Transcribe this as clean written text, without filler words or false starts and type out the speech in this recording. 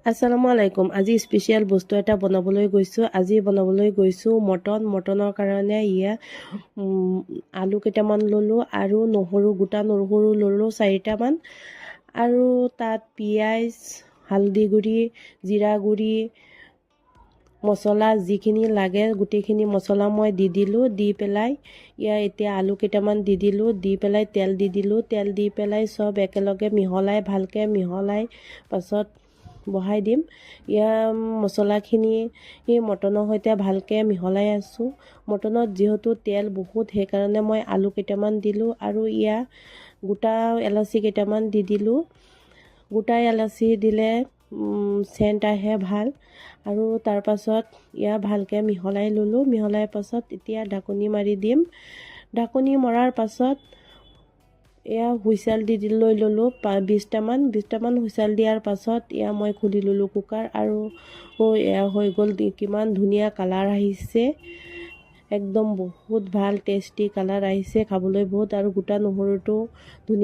আসসালামু আলাইকুম। আজি স্পেচিয়েল বস্তু এটা বনাবলৈ গৈছোঁ। আজি বনাবলৈ গৈছোঁ মটনৰ কাৰণে আলু কেইটামান ল'লোঁ আৰু গোটা নহৰু ল'লোঁ 4টামান আৰু তাত পিঁয়াজ, হালধি গুড়ি, জিৰা গুড়ি, মছলা যিখিনি লাগে গোটেইখিনি মছলা মই দি দিলোঁ। দি পেলাই এতিয়া আলু কেইটামান দি দিলোঁ। দি পেলাই তেল দি দিলোঁ। তেল দি পেলাই চব একেলগে ভালকৈ মিহলাই পাছত বহাই দিম। মছলাখিনি মটনৰ সৈতে ভালকৈ মিহলাই আছোঁ। মটনত যিহেতু তেল বহুত সেইকাৰণে মই আলু কেইটামান দিলোঁ আৰু গোটা এলাচি কেইটামান দি দিলোঁ। গোটা এলাচি দিলে চেণ্ট আহে ভাল। আৰু তাৰ পাছত ভালকৈ মিহলাই ল'লোঁ। মিহলাই পাছত এতিয়া ঢাকনি মাৰি দিম। ঢাকনি মৰাৰ পাছত হুইচেল লৈ ল'লোঁ 20টামান হুইচেল দিয়াৰ পাছত মই খুলি ল'লোঁ কুকাৰ আৰু হৈ গ'ল। কিমান ধুনীয়া কালাৰ আহিছে, একদম বহুত ভাল টেষ্টি কালাৰ আহিছে, খাবলৈ বহুত আৰু গোটা নহৰুটো ধুনীয়া।